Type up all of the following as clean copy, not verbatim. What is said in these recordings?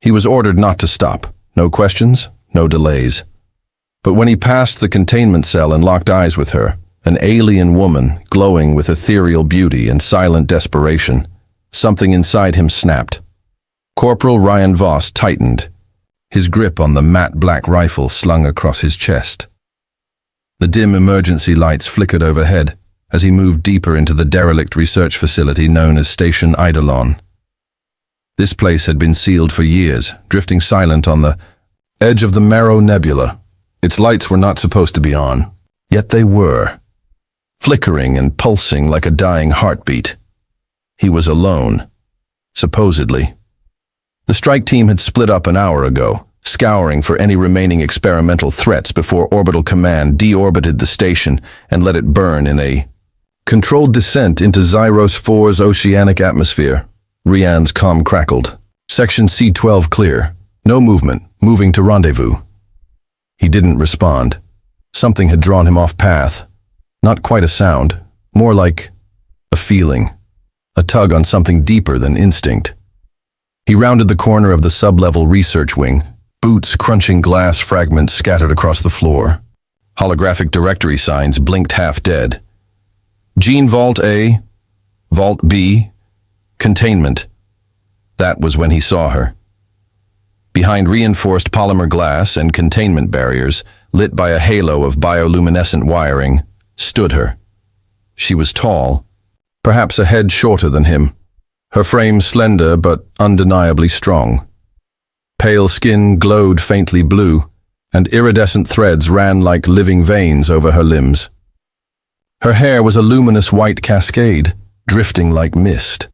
He was ordered not to stop. No questions, no delays. But when he passed the containment cell and locked eyes with her, an alien woman glowing with ethereal beauty and silent desperation, something inside him snapped. Corporal Ryan Voss tightened, his grip on the matte black rifle slung across his chest. The dim emergency lights flickered overhead as he moved deeper into the derelict research facility known as Station Eidolon. This place had been sealed for years, drifting silent on the edge of the Maro Nebula. Its lights were not supposed to be on, yet they were, flickering and pulsing like a dying heartbeat. He was alone, supposedly. The strike team had split up an hour ago, scouring for any remaining experimental threats before Orbital Command deorbited the station and let it burn in a controlled descent into Zyros 4's oceanic atmosphere. Rian's comm crackled. Section C-12 clear. No movement. Moving to rendezvous. He didn't respond. Something had drawn him off path. Not quite a sound, more like a feeling. A tug on something deeper than instinct. He rounded the corner of the sub-level research wing, boots crunching glass fragments scattered across the floor. Holographic directory signs blinked half dead. Gene Vault A, Vault B, Containment. That was when he saw her. Behind reinforced polymer glass and containment barriers, lit by a halo of bioluminescent wiring, stood her. She was tall, perhaps a head shorter than him, her frame slender but undeniably strong. Pale skin glowed faintly blue, and iridescent threads ran like living veins over her limbs. Her hair was a luminous white cascade, drifting like mist.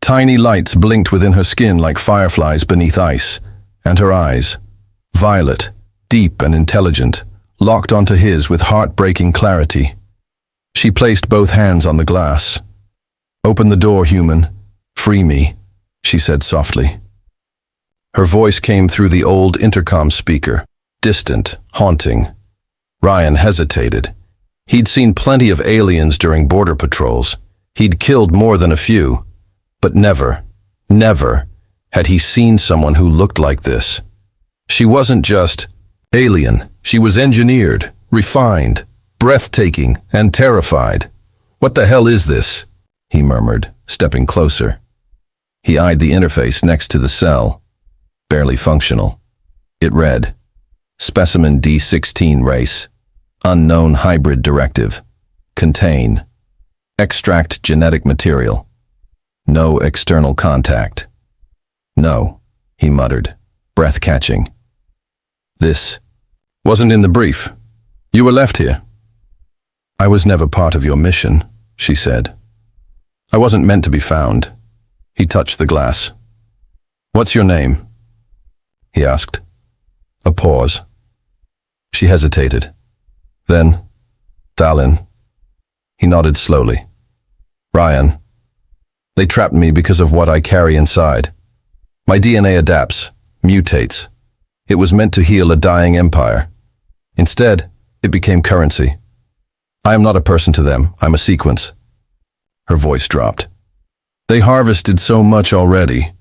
Tiny lights blinked within her skin like fireflies beneath ice, and her eyes, violet, deep and intelligent, locked onto his with heart-breaking clarity. She placed both hands on the glass. "Open the door, human. Free me," she said softly. Her voice came through the old intercom speaker, distant, haunting. Ryan hesitated. He'd seen plenty of aliens during border patrols. He'd killed more than a few. But never, never had he seen someone who looked like this. She wasn't just alien. She was engineered, refined, breathtaking, and terrified. "What the hell is this?" he murmured, stepping closer. He eyed the interface next to the cell, barely functional. It read, Specimen D16 race, unknown hybrid directive, contain, extract genetic material, no external contact. "No," he muttered, breath catching. "This wasn't in the brief. You were left here." "I was never part of your mission," she said. "I wasn't meant to be found." He touched the glass. "What's your name?" he asked. A pause. She hesitated. Then, "Thalin." He nodded slowly. "Ryan. They trapped me because of what I carry inside. My DNA adapts, mutates. It was meant to heal a dying empire. Instead, it became currency. I am not a person to them, I'm a sequence." Her voice dropped. "They harvested so much already,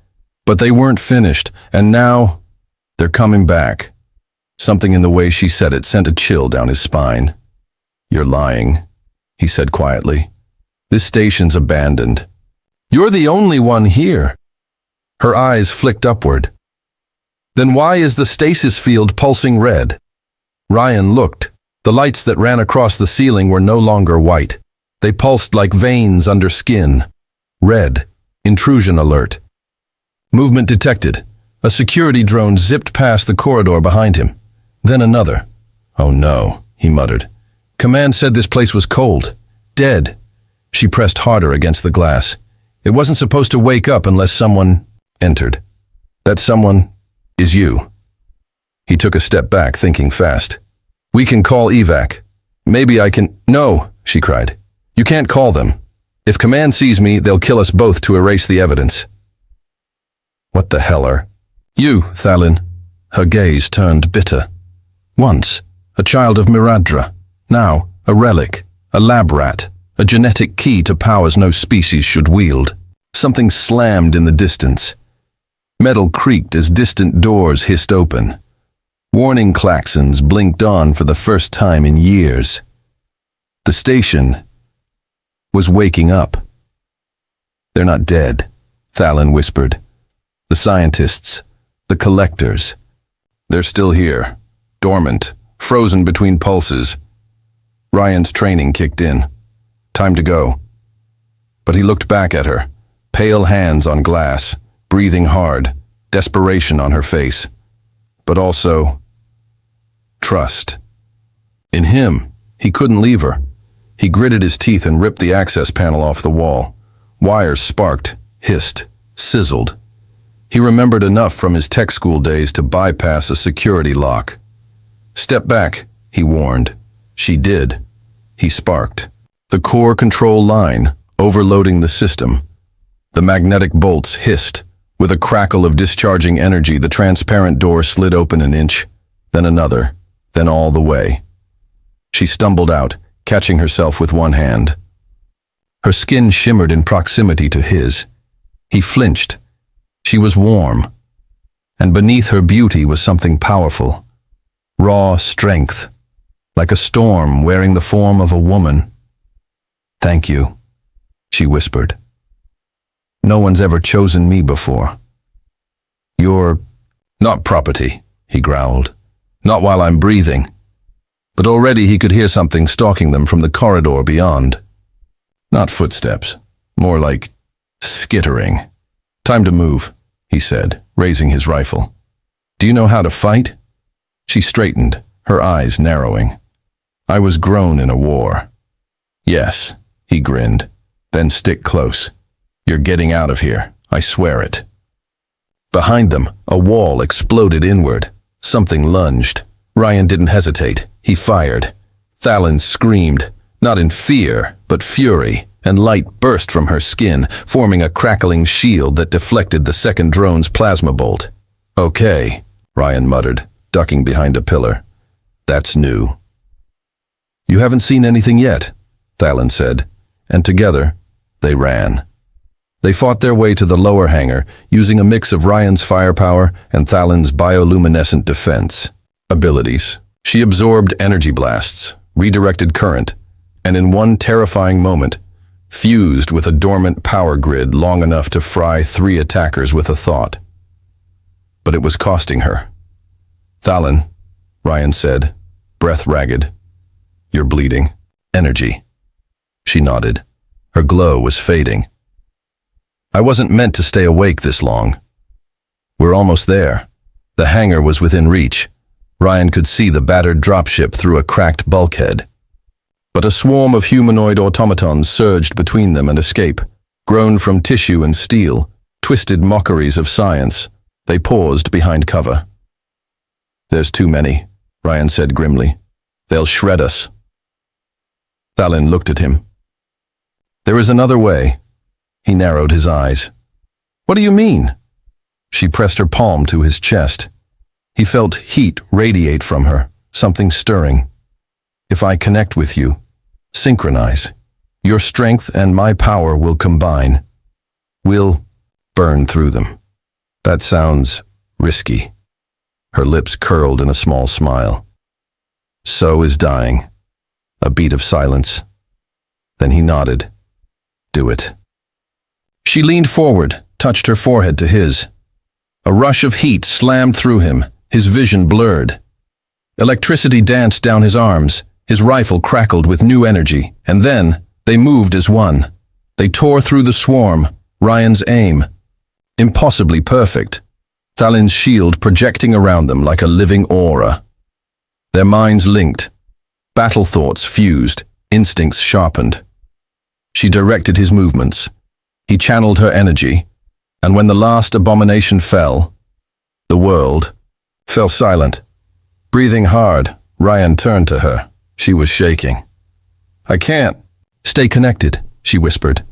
but they weren't finished, and now they're coming back." Something in the way she said it sent a chill down his spine. "You're lying," he said quietly. "This station's abandoned. You're the only one here." Her eyes flicked upward. "Then why is the stasis field pulsing red?" Ryan looked. The lights that ran across the ceiling were no longer white. They pulsed like veins under skin. Red. Intrusion alert. Movement detected. A security drone zipped past the corridor behind him. Then another. "Oh no," he muttered. "Command said this place was cold. Dead." She pressed harder against the glass. "It wasn't supposed to wake up unless someone entered. That someone is you." He took a step back, thinking fast. "We can call evac. Maybe I can—" "No," she cried. "You can't call them. If Command sees me, they'll kill us both to erase the evidence." "What the hell are you, Thalin?" Her gaze turned bitter. Once, a child of Miradra. Now, a relic, a lab rat, a genetic key to powers no species should wield. Something slammed in the distance. Metal creaked as distant doors hissed open. Warning klaxons blinked on for the first time in years. The station was waking up. "They're not dead," Thalen whispered. "The scientists, the collectors, they're still here, dormant, frozen between pulses." Ryan's training kicked in. Time to go. But he looked back at her, pale hands on glass, breathing hard, desperation on her face, but also trust. In him, he couldn't leave her. He gritted his teeth and ripped the access panel off the wall. Wires sparked, hissed, sizzled. He remembered enough from his tech school days to bypass a security lock. "Step back," he warned. She did. He sparked. The core control line, overloading the system. The magnetic bolts hissed. With a crackle of discharging energy, the transparent door slid open an inch, then another, then all the way. She stumbled out, catching herself with one hand. Her skin shimmered in proximity to his. He flinched. She was warm, and beneath her beauty was something powerful. Raw strength, like a storm wearing the form of a woman. "Thank you," she whispered. "No one's ever chosen me before." "You're not property," he growled. "Not while I'm breathing." But already he could hear something stalking them from the corridor beyond. Not footsteps, more like skittering. "Time to move," he said, raising his rifle. "Do you know how to fight?" She straightened, her eyes narrowing. "I was grown in a war." "Yes," he grinned. "Then stick close. You're getting out of here, I swear it." Behind them, a wall exploded inward. Something lunged. Ryan didn't hesitate. He fired. Thalen screamed, not in fear, but fury, and light burst from her skin, forming a crackling shield that deflected the second drone's plasma bolt. "Okay," Ryan muttered, ducking behind a pillar. "That's new." "You haven't seen anything yet," Thalen said, and together, they ran. They fought their way to the lower hangar, using a mix of Ryan's firepower and Thalen's bioluminescent defense abilities. She absorbed energy blasts, redirected current, and in one terrifying moment, fused with a dormant power grid long enough to fry 3 attackers with a thought. But it was costing her. "Thalen," Ryan said, breath ragged. "You're bleeding. Energy." She nodded. Her glow was fading. "I wasn't meant to stay awake this long." "We're almost there." The hangar was within reach. Ryan could see the battered dropship through a cracked bulkhead. But a swarm of humanoid automatons surged between them and escape, grown from tissue and steel, twisted mockeries of science. They paused behind cover. "There's too many," Ryan said grimly. "They'll shred us." Thalen looked at him. "There is another way." He narrowed his eyes. "What do you mean?" She pressed her palm to his chest. He felt heat radiate from her, something stirring. "If I connect with you, synchronize, your strength and my power will combine. We'll burn through them." "That sounds risky." Her lips curled in a small smile. "So is dying." A beat of silence. Then he nodded. "Do it." She leaned forward, touched her forehead to his. A rush of heat slammed through him, his vision blurred. Electricity danced down his arms, his rifle crackled with new energy, and then they moved as one. They tore through the swarm, Ryan's aim. Impossibly perfect. Thalen's shield projecting around them like a living aura. Their minds linked. Battle thoughts fused, instincts sharpened. She directed his movements. He channeled her energy, and when the last abomination fell, the world fell silent. Breathing hard, Ryan turned to her. She was shaking. "I can't." "Stay connected," she whispered.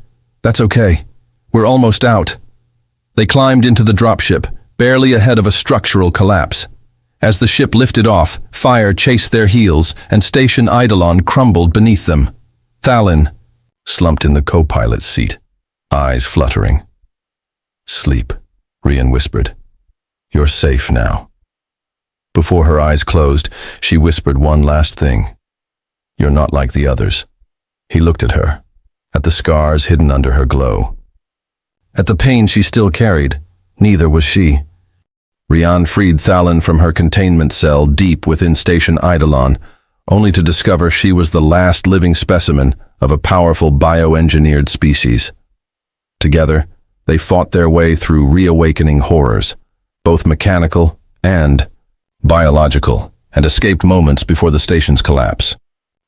"That's okay. We're almost out." They climbed into the dropship, barely ahead of a structural collapse. As the ship lifted off, fire chased their heels, and Station Eidolon crumbled beneath them. Thalen slumped in the co-pilot's seat, eyes fluttering. "Sleep," Rian whispered. You're safe now. Before her eyes closed, she whispered one last thing. You're not like the others. He looked at her, at the scars hidden under her glow. At the pain she still carried, neither was she. Rian freed Thalon from her containment cell deep within Station Eidolon, only to discover she was the last living specimen of a powerful bioengineered species. Together, they fought their way through reawakening horrors, both mechanical and biological, and escaped moments before the station's collapse.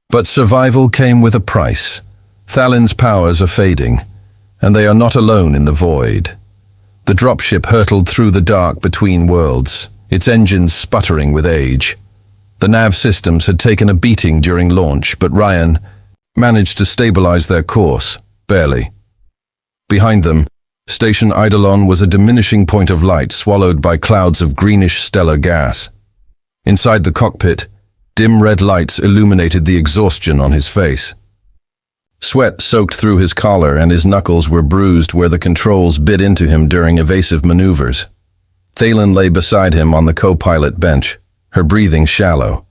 But survival came with a price. Thalon's powers are fading, and they are not alone in the void. The dropship hurtled through the dark between worlds, its engines sputtering with age. The nav systems had taken a beating during launch, but Ryan managed to stabilize their course, barely. Behind them, Station Eidolon was a diminishing point of light swallowed by clouds of greenish stellar gas. Inside the cockpit, dim red lights illuminated the exhaustion on his face. Sweat soaked through his collar and his knuckles were bruised where the controls bit into him during evasive maneuvers. Thalon lay beside him on the co-pilot bench, her breathing shallow.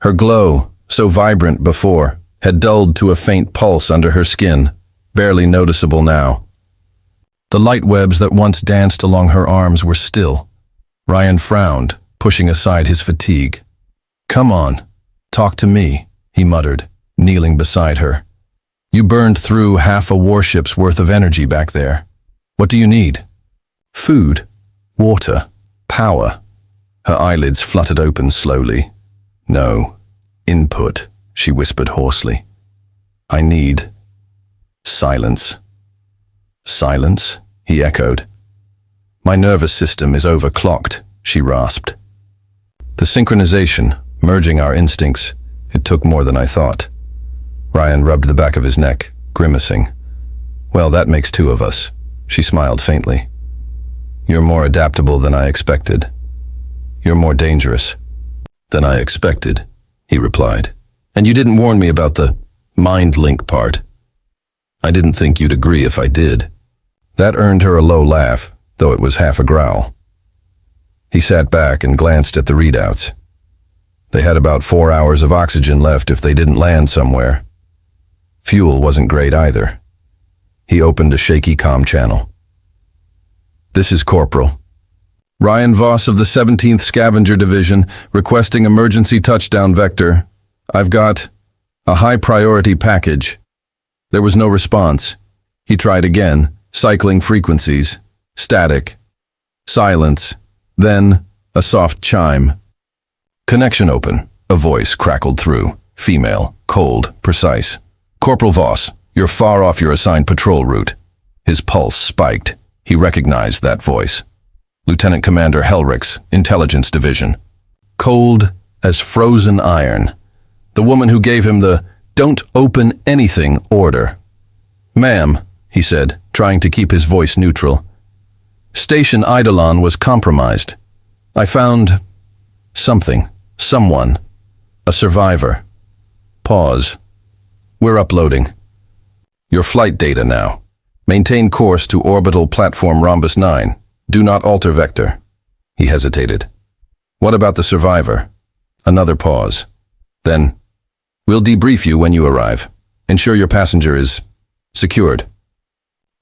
Her glow, so vibrant before, had dulled to a faint pulse under her skin, barely noticeable now. The light webs that once danced along her arms were still. Ryan frowned, pushing aside his fatigue. "Come on, talk to me," he muttered, kneeling beside her. "You burned through half a warship's worth of energy back there. What do you need?" "Food, water, power." Her eyelids fluttered open slowly. "No, input," she whispered hoarsely. "I need silence." "Silence?" he echoed. "My nervous system is overclocked," she rasped. "The synchronization, merging our instincts, it took more than I thought." Ryan rubbed the back of his neck, grimacing. "Well, that makes two of us." She smiled faintly. "You're more adaptable than I expected. You're more dangerous than I expected," he replied. "And you didn't warn me about the mind link part. I didn't think you'd agree if I did." That earned her a low laugh, though it was half a growl. He sat back and glanced at the readouts. They had about 4 hours of oxygen left if they didn't land somewhere. Fuel wasn't great either. He opened a shaky comm channel. "This is Corporal. Ryan Voss of the 17th Scavenger Division, requesting emergency touchdown vector. I've got a high-priority package." There was no response. He tried again, cycling frequencies. Static. Silence. Then a soft chime. "Connection open," a voice crackled through. Female, cold, precise. "Corporal Voss, you're far off your assigned patrol route." His pulse spiked. He recognized that voice. Lieutenant Commander Helrich's Intelligence Division. Cold as frozen iron. The woman who gave him the "don't open anything" order. "Ma'am," he said, trying to keep his voice neutral. "Station Eidolon was compromised. I found something, someone, a survivor." Pause. "We're uploading. Your flight data now. Maintain course to orbital platform Rhombus 9. Do not alter vector." He hesitated. "What about the survivor?" Another pause. Then, "We'll debrief you when you arrive. Ensure your passenger is secured."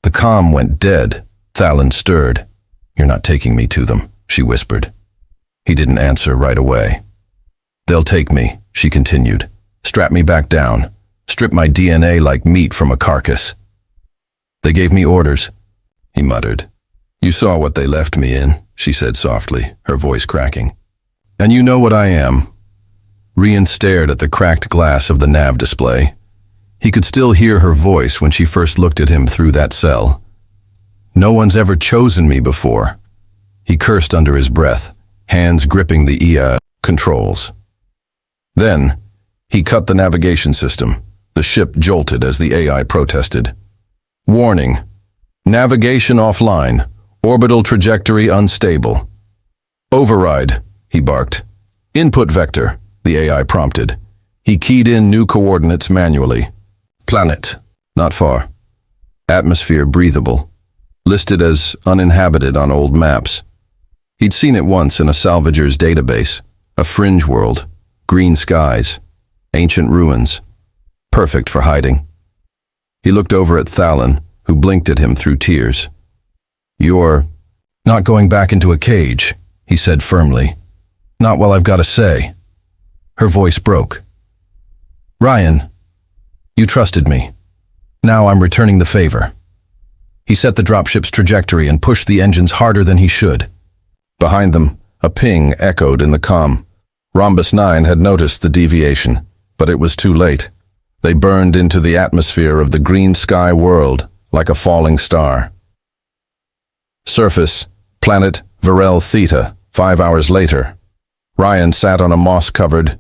The comm went dead. Thalon stirred. "You're not taking me to them," she whispered. He didn't answer right away. "They'll take me," she continued. "Strap me back down. Strip my DNA like meat from a carcass." "They gave me orders," he muttered. "You saw what they left me in," she said softly, her voice cracking. "And you know what I am." Rian stared at the cracked glass of the nav display. He could still hear her voice when she first looked at him through that cell. "No one's ever chosen me before." He cursed under his breath, hands gripping the EA controls. Then, he cut the navigation system. The ship jolted as the AI protested. "Warning. Navigation offline. Orbital trajectory unstable." "Override," he barked. "Input vector," the AI prompted. He keyed in new coordinates manually. "Planet. Not far. Atmosphere breathable. Listed as uninhabited on old maps." He'd seen it once in a salvager's database, a fringe world, green skies, ancient ruins, perfect for hiding. He looked over at Thalon, who blinked at him through tears. "You're not going back into a cage," he said firmly. "Not while I've got a say." Her voice broke. "Ryan, you trusted me. Now I'm returning the favor." He set the dropship's trajectory and pushed the engines harder than he should. Behind them, a ping echoed in the comm. Rhombus 9 had noticed the deviation, but it was too late. They burned into the atmosphere of the green sky world like a falling star. Surface, planet Virel Theta, 5 hours later. Ryan sat on a moss-covered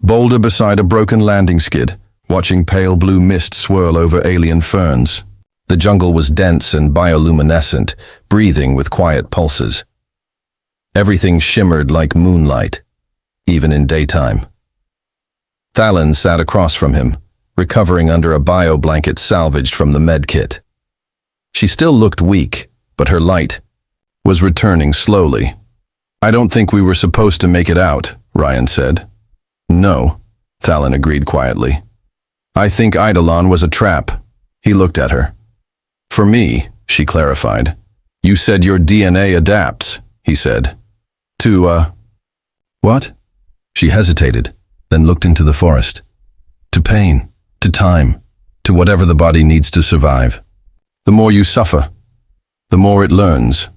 boulder beside a broken landing skid, watching pale blue mist swirl over alien ferns. The jungle was dense and bioluminescent, breathing with quiet pulses. Everything shimmered like moonlight, even in daytime. Thalon sat across from him, recovering under a bio-blanket salvaged from the medkit. She still looked weak, but her light was returning slowly. "I don't think we were supposed to make it out," Ryan said. "No," Thalon agreed quietly. "I think Eidolon was a trap." He looked at her. "For me," she clarified. "You said your DNA adapts," he said. What?" She hesitated, then looked into the forest. "To pain, to time, to whatever the body needs to survive. The more you suffer, the more it learns.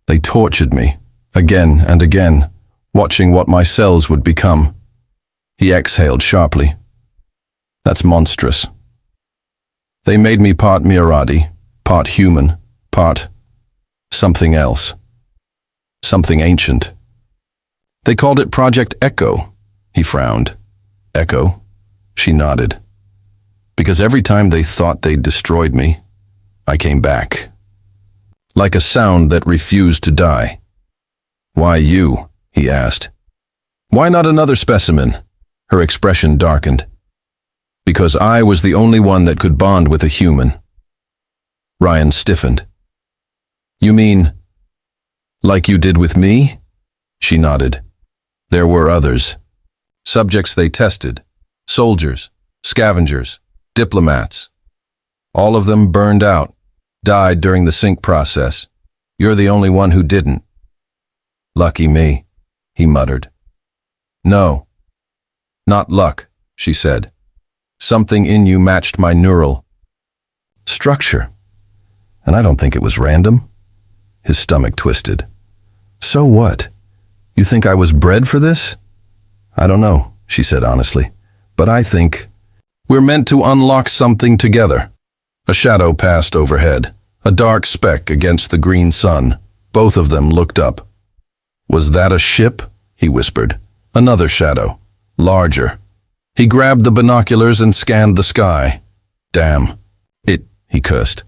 They tortured me, again and again, watching what my cells would become." He exhaled sharply. "That's monstrous. They made me part Miradi, part human, part something else. Something ancient. They called it Project Echo." He frowned. "Echo?" She nodded. "Because every time they thought they'd destroyed me, I came back. Like a sound that refused to die." "Why you?" he asked. "Why not another specimen?" Her expression darkened. "Because I was the only one that could bond with a human." Ryan stiffened. "You mean, like you did with me?" She nodded. "There were others. Subjects they tested. Soldiers, scavengers, diplomats. All of them burned out, died during the sync process. You're the only one who didn't." "Lucky me," he muttered. "No, not luck," she said. "Something in you matched my neural structure. And I don't think it was random." His stomach twisted. "So what? You think I was bred for this?" "I don't know," she said honestly. "But I think we're meant to unlock something together." A shadow passed overhead, a dark speck against the green sun. Both of them looked up. "Was that a ship?" he whispered. Another shadow, larger. He grabbed the binoculars and scanned the sky. "Damn. He cursed.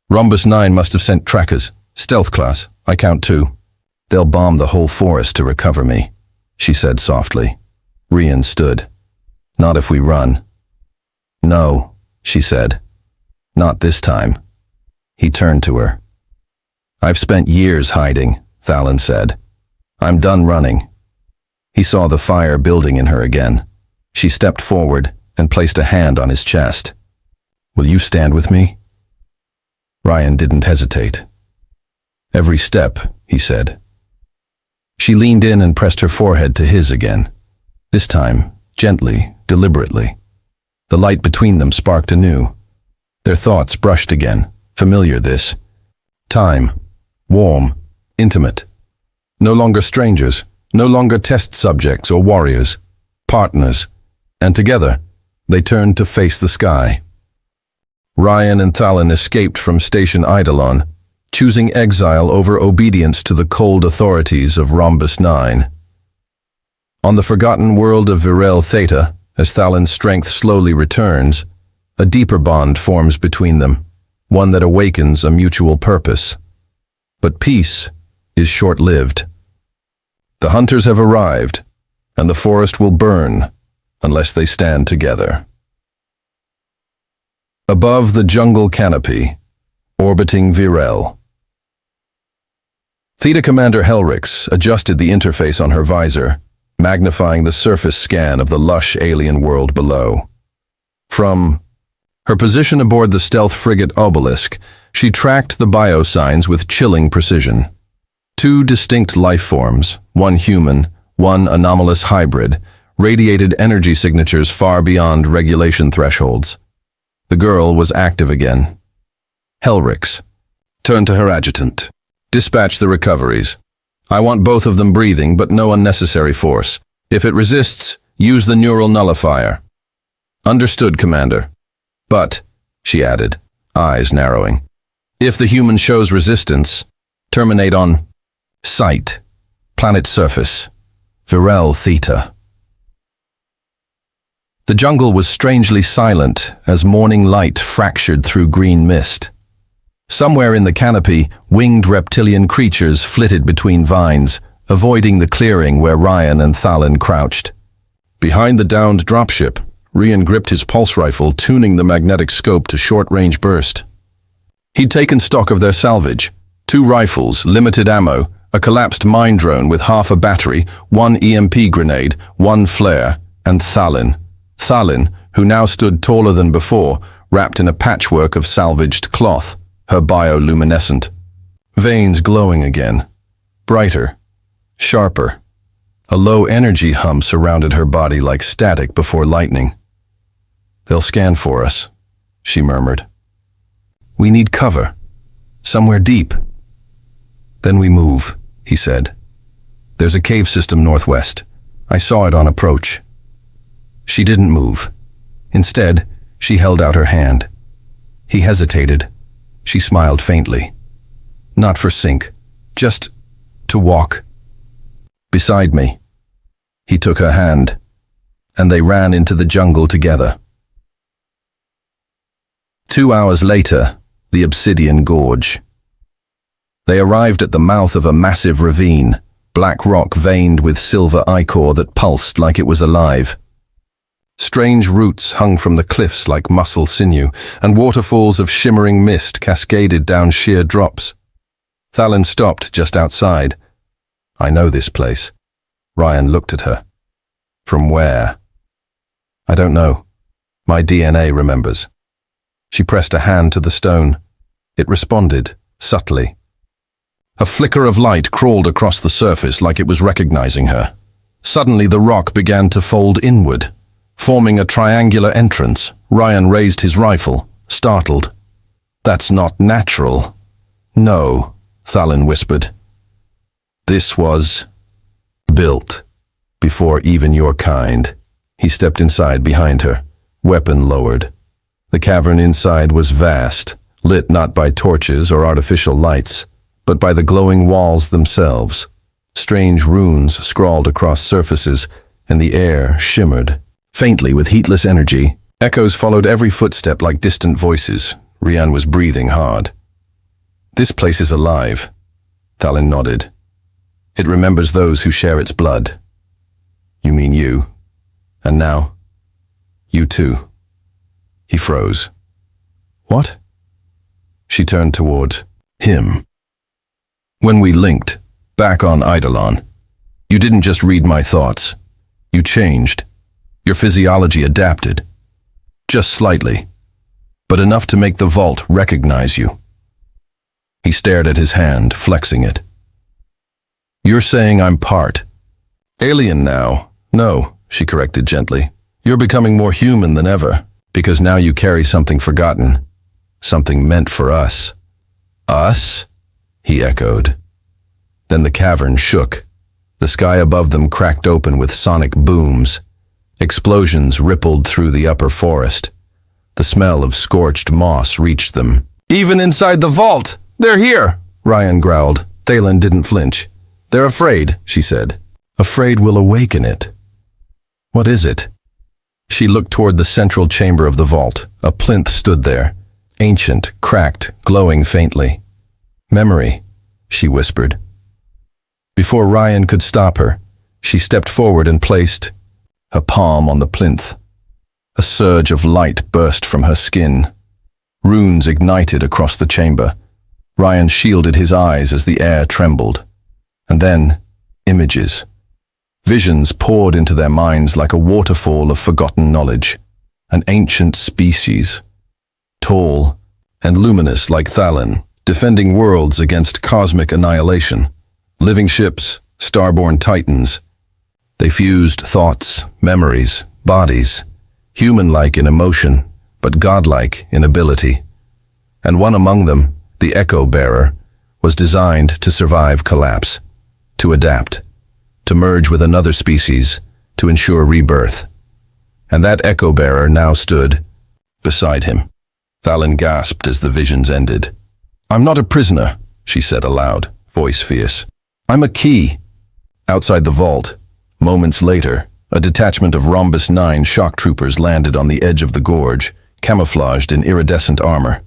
"Rhombus 9 must have sent trackers. Stealth class. I count 2. They'll bomb the whole forest to recover me," she said softly. Rian stood. "Not if we run." "No," she said. "Not this time." He turned to her. "I've spent years hiding," Thalon said. "I'm done running." He saw the fire building in her again. She stepped forward and placed a hand on his chest. "Will you stand with me?" Ryan didn't hesitate. "Every step," he said. She leaned in and pressed her forehead to his again. This time, gently, deliberately. The light between them sparked anew. Their thoughts brushed again. Familiar this. Time. Warm. Intimate. No longer strangers. No longer test subjects or warriors. Partners. And together, they turned to face the sky. Ryan and Thalon escaped from Station Eidolon, choosing exile over obedience to the cold authorities of Rhombus 9. On the forgotten world of Virel Theta, as Thalon's strength slowly returns, a deeper bond forms between them, one that awakens a mutual purpose. But peace is short-lived. The hunters have arrived, and the forest will burn unless they stand together. Above the jungle canopy, orbiting Virel. Theta Commander Helrix adjusted the interface on her visor, magnifying the surface scan of the lush alien world below. From her position aboard the stealth frigate Obelisk, she tracked the biosigns with chilling precision. 2 distinct life forms, one human, one anomalous hybrid, radiated energy signatures far beyond regulation thresholds. The girl was active again. Helrix turned to her adjutant. Dispatch the recoveries. I want both of them breathing, but no unnecessary force. If it resists, use the neural nullifier. Understood, Commander. But, she added, eyes narrowing, if the human shows resistance, terminate on sight, planet surface, Virel Theta. The jungle was strangely silent as morning light fractured through green mist. Somewhere in the canopy, winged reptilian creatures flitted between vines, avoiding the clearing where Ryan and Thalin crouched. Behind the downed dropship, Ryan gripped his pulse rifle, tuning the magnetic scope to short-range burst. He'd taken stock of their salvage: 2 rifles, limited ammo, a collapsed mine drone with half a battery, 1 EMP grenade, 1 flare, and Thalin. Thalin, who now stood taller than before, wrapped in a patchwork of salvaged cloth, her bioluminescent. Veins glowing again, brighter, sharper. A low-energy hum surrounded her body like static before lightning. They'll scan for us, she murmured. We need cover, somewhere deep. Then we move, he said. There's a cave system northwest. I saw it on approach. She didn't move. Instead, she held out her hand. He hesitated. She smiled faintly. Not for sync, just to walk. Beside me. He took her hand, and they ran into the jungle together. 2 hours later, the Obsidian Gorge. They arrived at the mouth of a massive ravine, black rock veined with silver ichor that pulsed like it was alive. Strange roots hung from the cliffs like muscle sinew, and waterfalls of shimmering mist cascaded down sheer drops. Thalin stopped just outside. I know this place. Ryan looked at her. From where? I don't know. My DNA remembers. She pressed a hand to the stone. It responded, subtly. A flicker of light crawled across the surface like it was recognizing her. Suddenly the rock began to fold inward. Forming a triangular entrance, Ryan raised his rifle, startled. That's not natural. No, Thalin whispered. This was built before even your kind. He stepped inside behind her, weapon lowered. The cavern inside was vast, lit not by torches or artificial lights, but by the glowing walls themselves. Strange runes scrawled across surfaces, and the air shimmered, faintly with heatless energy. Echoes followed every footstep like distant voices. Ryan was breathing hard. This place is alive. Thalin nodded. It remembers those who share its blood. You mean you. And now, you too. He froze. What? She turned toward him. When we linked, back on Eidolon, you didn't just read my thoughts. You changed. Your physiology adapted. Just slightly, but enough to make the vault recognize you. He stared at his hand, flexing it. You're saying I'm part. Alien now. No, she corrected gently. You're becoming more human than ever, because now you carry something forgotten, something meant for us. Us? He echoed. Then the cavern shook. The sky above them cracked open with sonic booms. Explosions rippled through the upper forest. The smell of scorched moss reached them. Even inside the vault! They're here! Ryan growled. Thalin didn't flinch. They're afraid, she said. Afraid we'll awaken it. What is it? She looked toward the central chamber of the vault. A plinth stood there, ancient, cracked, glowing faintly. Memory, she whispered. Before Ryan could stop her, she stepped forward and placed her palm on the plinth. A surge of light burst from her skin. Runes ignited across the chamber. Ryan shielded his eyes as the air trembled. And then, images. Visions poured into their minds like a waterfall of forgotten knowledge. An ancient species, tall and luminous like Thalin, defending worlds against cosmic annihilation. Living ships, starborn titans. They fused thoughts, memories, bodies, human-like in emotion, but godlike in ability. And one among them, the Echo Bearer, was designed to survive collapse, to adapt, to merge with another species, to ensure rebirth. And that Echo Bearer now stood beside him. Thalin gasped as the visions ended. "I'm not a prisoner," she said aloud, voice fierce. "I'm a key." Outside the vault, moments later, a detachment of Rhombus 9 shock troopers landed on the edge of the gorge, camouflaged in iridescent armor.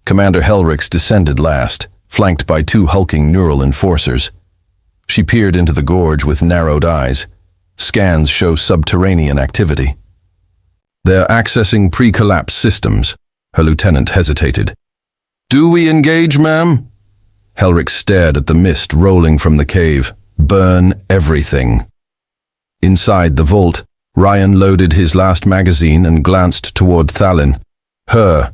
Commander Helrix descended last, flanked by 2 hulking neural enforcers. She peered into the gorge with narrowed eyes. Scans show subterranean activity. "They're accessing pre-collapse systems." Her lieutenant hesitated. "Do we engage, ma'am?" Helrix stared at the mist rolling from the cave. "Burn everything." Inside the vault, Ryan loaded his last magazine and glanced toward Thalin. Her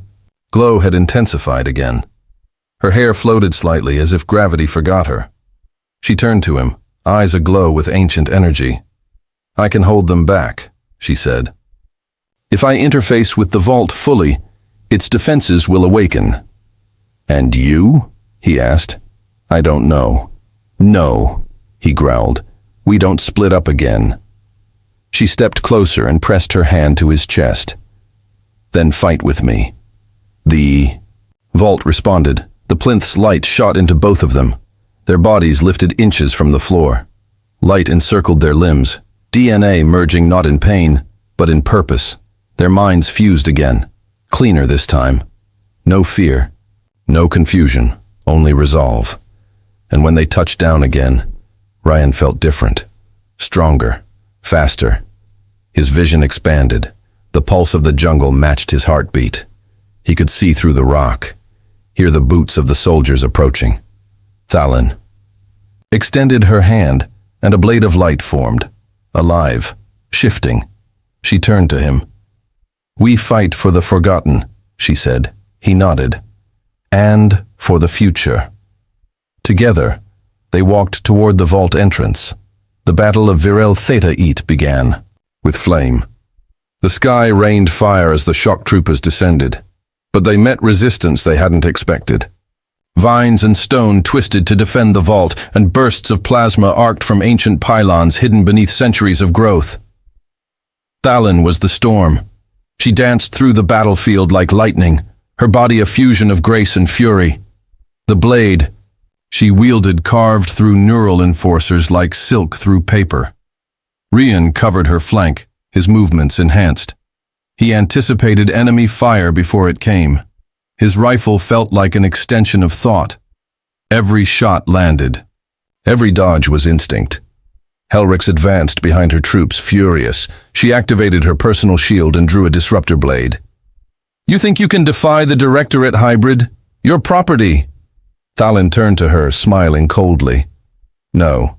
glow had intensified again. Her hair floated slightly as if gravity forgot her. She turned to him, eyes aglow with ancient energy. "I can hold them back," she said. "If I interface with the vault fully, its defenses will awaken." "And you?" he asked. "I don't know." "No," he growled. "We don't split up again." She stepped closer and pressed her hand to his chest. "Then fight with me." The vault responded. The plinth's light shot into both of them. Their bodies lifted inches from the floor. Light encircled their limbs, DNA merging not in pain, but in purpose. Their minds fused again, cleaner this time. No fear, no confusion, only resolve. And when they touched down again, Ryan felt different, stronger, faster. His vision expanded. The pulse of the jungle matched his heartbeat. He could see through the rock, hear the boots of the soldiers approaching. Thalin extended her hand, and a blade of light formed, alive, shifting. She turned to him. "We fight for the forgotten," she said. He nodded. "And for the future." Together, they walked toward the vault entrance. The Battle of Virel Theta Eat began, with flame. The sky rained fire as the shock troopers descended, but they met resistance they hadn't expected. Vines and stone twisted to defend the vault, and bursts of plasma arced from ancient pylons hidden beneath centuries of growth. Thalin was the storm. She danced through the battlefield like lightning, her body a fusion of grace and fury. The blade she wielded carved through neural enforcers like silk through paper. Rian covered her flank, his movements enhanced. He anticipated enemy fire before it came. His rifle felt like an extension of thought. Every shot landed. Every dodge was instinct. Helrix advanced behind her troops, furious. She activated her personal shield and drew a disruptor blade. "You think you can defy the Directorate, hybrid? Your property." Thalin turned to her, smiling coldly. "No."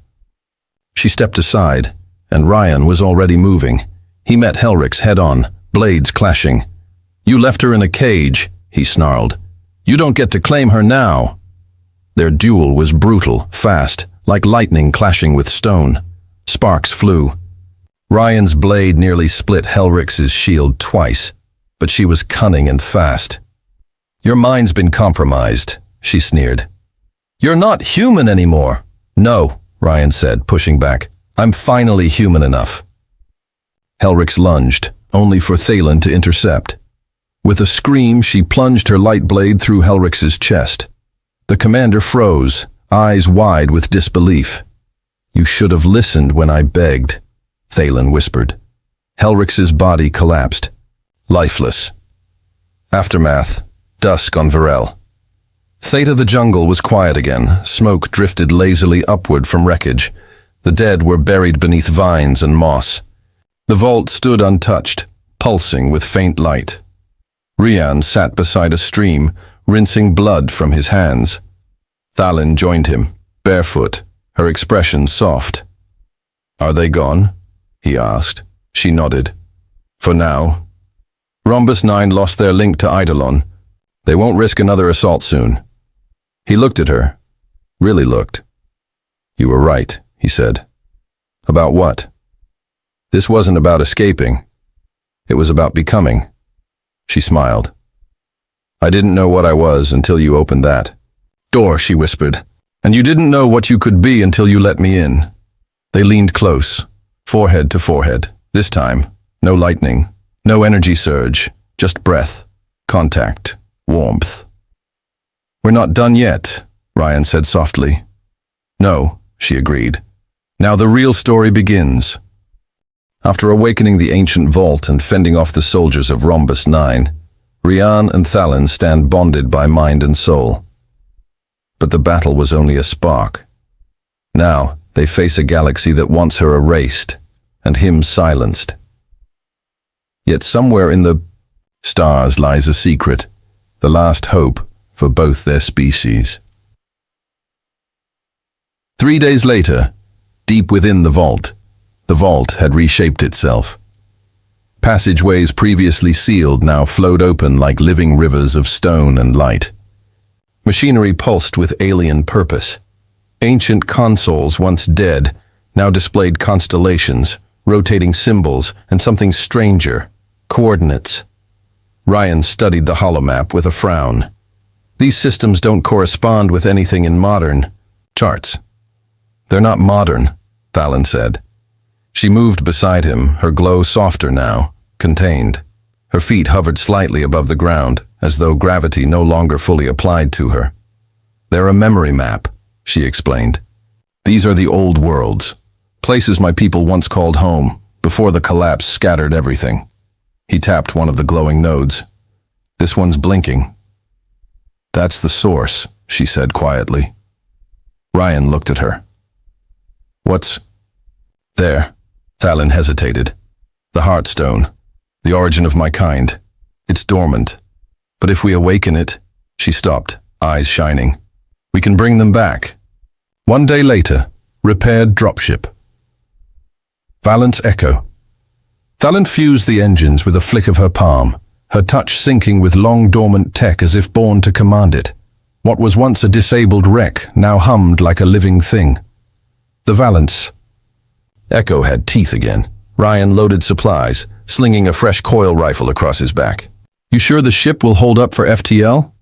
She stepped aside, and Ryan was already moving. He met Helrix head-on, blades clashing. "You left her in a cage," he snarled. "You don't get to claim her now." Their duel was brutal, fast, like lightning clashing with stone. Sparks flew. Ryan's blade nearly split Helrix's shield twice, but she was cunning and fast. "Your mind's been compromised," she sneered. "You're not human anymore." "No," Ryan said, pushing back. "I'm finally human enough." Helrix lunged, only for Thalin to intercept. With a scream, she plunged her light blade through Helrix's chest. The commander froze, eyes wide with disbelief. "You should have listened when I begged," Thalin whispered. Helrix's body collapsed, lifeless. Aftermath, dusk on Virel. Theta the jungle was quiet again. Smoke drifted lazily upward from wreckage. The dead were buried beneath vines and moss. The vault stood untouched, pulsing with faint light. Rian sat beside a stream, rinsing blood from his hands. Thalin joined him, barefoot, her expression soft. "Are they gone?" he asked. She nodded. "For now. Rhombus 9 lost their link to Eidolon. They won't risk another assault soon." He looked at her. Really looked. "You were right," he said. "About what?" "This wasn't about escaping. It was about becoming." She smiled. "I didn't know what I was until you opened that door," she whispered. "And you didn't know what you could be until you let me in." They leaned close, forehead to forehead. This time, no lightning, no energy surge, just breath, contact, warmth. "We're not done yet," Ryan said softly. "No," she agreed. "Now the real story begins." After awakening the ancient vault and fending off the soldiers of Rhombus 9, Rian and Thalon stand bonded by mind and soul. But the battle was only a spark. Now they face a galaxy that wants her erased, and him silenced. Yet somewhere in the stars lies a secret, the last hope for both their species. 3 days later, deep within the vault had reshaped itself. Passageways previously sealed now flowed open like living rivers of stone and light. Machinery pulsed with alien purpose. Ancient consoles, once dead, now displayed constellations, rotating symbols, and something stranger, coordinates. Ryan studied the holomap with a frown. These systems don't correspond with anything in modern charts. "They're not modern," Thalon said. She moved beside him, her glow softer now, contained. Her feet hovered slightly above the ground, as though gravity no longer fully applied to her. "They're a memory map," she explained. "These are the old worlds, places my people once called home, before the collapse scattered everything." He tapped one of the glowing nodes. "This one's blinking." "That's the source," she said quietly. Ryan looked at her. "What's there?" Thalon hesitated. "The Heartstone, the origin of my kind. It's dormant. But if we awaken it—" She stopped, eyes shining. "We can bring them back." One day later, repaired dropship. Valence Echo. Thalon fused the engines with a flick of her palm, her touch syncing with long-dormant tech as if born to command it. What was once a disabled wreck now hummed like a living thing. The Valence Echo had teeth again. Ryan loaded supplies, slinging a fresh coil rifle across his back. "You sure the ship will hold up for FTL?"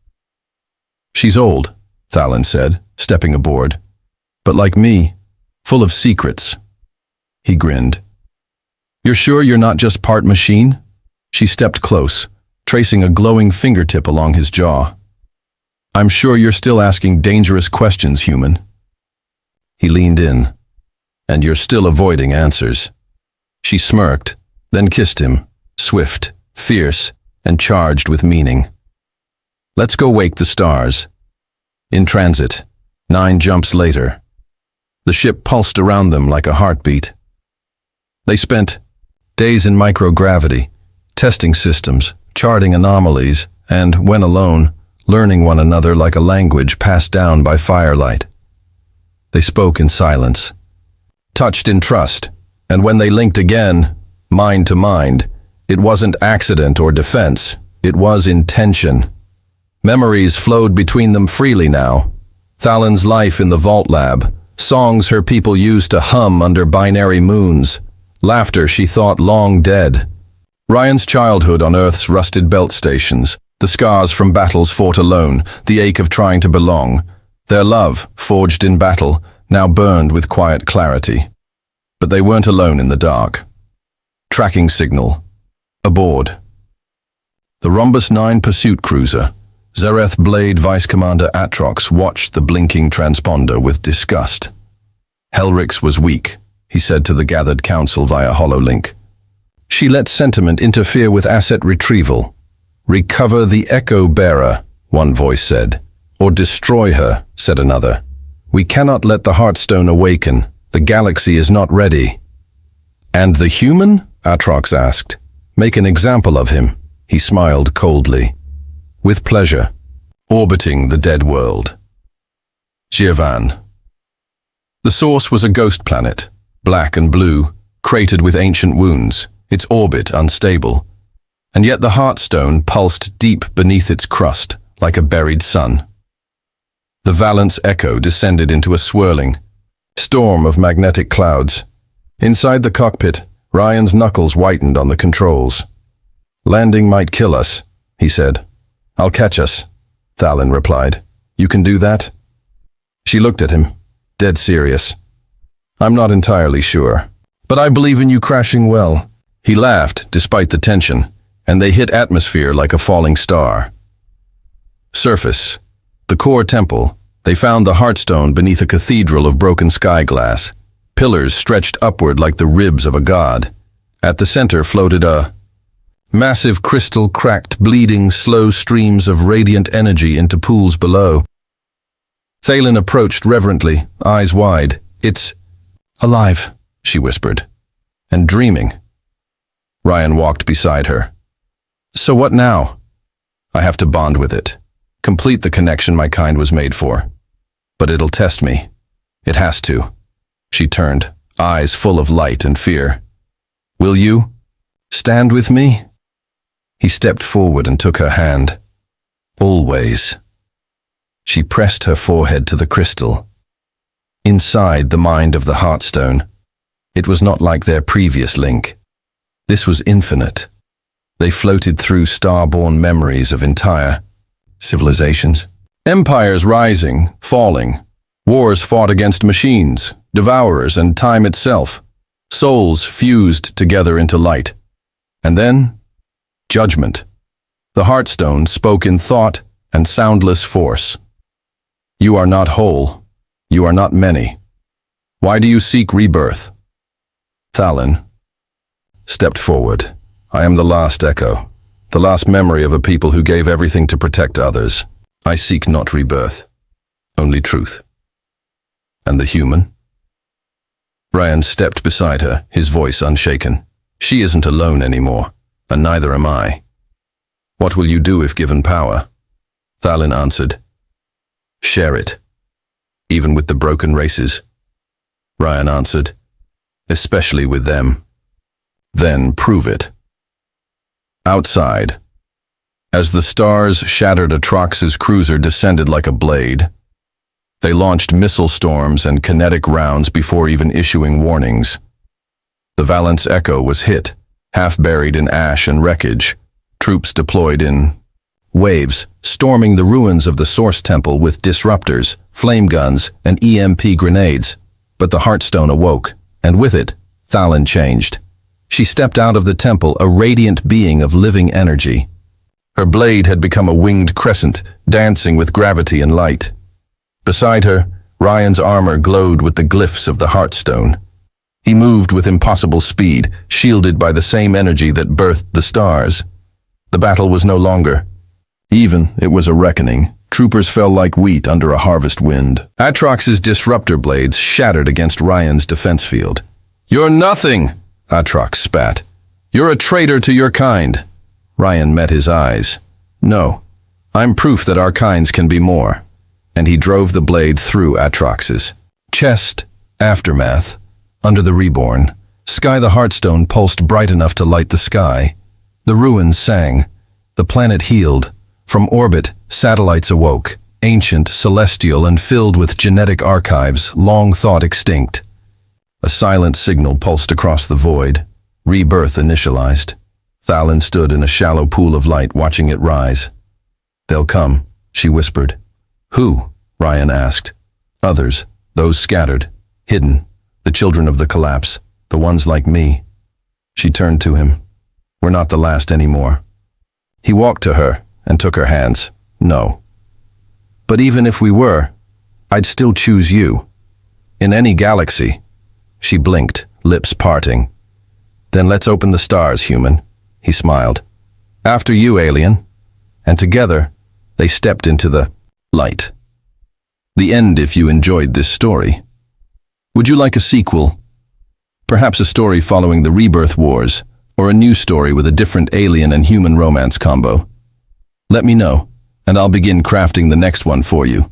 "She's old," Thalon said, stepping aboard. "But like me, full of secrets." He grinned. "You're sure you're not just part machine?" She stepped close, tracing a glowing fingertip along his jaw. "I'm sure you're still asking dangerous questions, human." He leaned in. "And you're still avoiding answers." She smirked, then kissed him, swift, fierce, and charged with meaning. "Let's go wake the stars." In transit, 9 jumps later. The ship pulsed around them like a heartbeat. They spent days in microgravity, testing systems, charting anomalies, and, when alone, learning one another like a language passed down by firelight. They spoke in silence, touched in trust, and when they linked again, mind to mind, it wasn't accident or defense, it was intention. Memories flowed between them freely now. Thalon's life in the vault lab, songs her people used to hum under binary moons, laughter she thought long dead. Ryan's childhood on Earth's rusted belt stations, the scars from battles fought alone, the ache of trying to belong. Their love, forged in battle, now burned with quiet clarity. But they weren't alone in the dark. Tracking signal. Aboard. The Rhombus 9 pursuit cruiser. Zareth Blade Vice Commander Atrox watched the blinking transponder with disgust. Helrix was weak, he said to the gathered council via hololink. She let sentiment interfere with asset retrieval. "Recover the Echo Bearer," one voice said. "Or destroy her," said another. "We cannot let the Heartstone awaken. The galaxy is not ready." "And the human?" Atrox asked. "Make an example of him." He smiled coldly. "With pleasure. Orbiting the dead world." Giovanni. The source was a ghost planet, black and blue, cratered with ancient wounds, its orbit unstable. And yet the Heartstone pulsed deep beneath its crust, like a buried sun. The Valence echo descended into a swirling storm of magnetic clouds. Inside the cockpit, Ryan's knuckles whitened on the controls. "Landing might kill us," he said. "I'll catch us," Thalin replied. "You can do that?" She looked at him, dead serious. "I'm not entirely sure, but I believe in you crashing well." He laughed, despite the tension, and they hit atmosphere like a falling star. Surface. The core temple. They found the Heartstone beneath a cathedral of broken sky glass. Pillars stretched upward like the ribs of a god. At the center floated a massive crystal cracked, bleeding slow streams of radiant energy into pools below. Thalin approached reverently, eyes wide. "It's alive," she whispered. "And dreaming." Ryan walked beside her. "So what now?" "I have to bond with it. Complete the connection my kind was made for. But it'll test me. It has to." She turned, eyes full of light and fear. "Will you stand with me?" He stepped forward and took her hand. "Always." She pressed her forehead to the crystal. Inside the mind of the Heartstone, it was not like their previous link. This was infinite. They floated through star-born memories of entire civilizations. Empires rising, falling. Wars fought against machines, devourers, and time itself. Souls fused together into light. And then, judgment. The Heartstone spoke in thought and soundless force. "You are not whole. You are not many. Why do you seek rebirth?" Thalin stepped forward. "I am the last echo, the last memory of a people who gave everything to protect others. I seek not rebirth, only truth." "And the human?" Ryan stepped beside her, his voice unshaken. "She isn't alone anymore, and neither am I." "What will you do if given power?" Thalin answered. "Share it, even with the broken races." Ryan answered. "Especially with them." "Then prove it." Outside. As the stars shattered, Atrox's cruiser descended like a blade. They launched missile storms and kinetic rounds before even issuing warnings. The Valence Echo was hit, half buried in ash and wreckage. Troops deployed in waves, storming the ruins of the Source Temple with disruptors, flame guns, and EMP grenades. But the Heartstone awoke, and with it, Thalin changed. She stepped out of the temple, a radiant being of living energy. Her blade had become a winged crescent, dancing with gravity and light. Beside her, Ryan's armor glowed with the glyphs of the Heartstone. He moved with impossible speed, shielded by the same energy that birthed the stars. The battle was no longer even, it was a reckoning. Troopers fell like wheat under a harvest wind. Atrox's disruptor blades shattered against Ryan's defense field. "You're nothing!" Atrox spat. "You're a traitor to your kind." Ryan met his eyes. "No, I'm proof that our kinds can be more." And he drove the blade through Atrox's chest. Aftermath. Under the reborn, Sky the Heartstone pulsed bright enough to light the sky. The ruins sang. The planet healed. From orbit, satellites awoke, ancient, celestial, and filled with genetic archives long thought extinct. A silent signal pulsed across the void. Rebirth initialized. Thalin stood in a shallow pool of light, watching it rise. "They'll come," she whispered. "Who?" Ryan asked. "Others, those scattered, hidden, the children of the collapse, the ones like me." She turned to him. "We're not the last anymore." He walked to her and took her hands. "No. But even if we were, I'd still choose you. In any galaxy." She blinked, lips parting. "Then let's open the stars, human," he smiled. "After you, alien." And together, they stepped into the light. The end if you enjoyed this story. Would you like a sequel? Perhaps a story following the Rebirth Wars, or a new story with a different alien and human romance combo? Let me know, and I'll begin crafting the next one for you.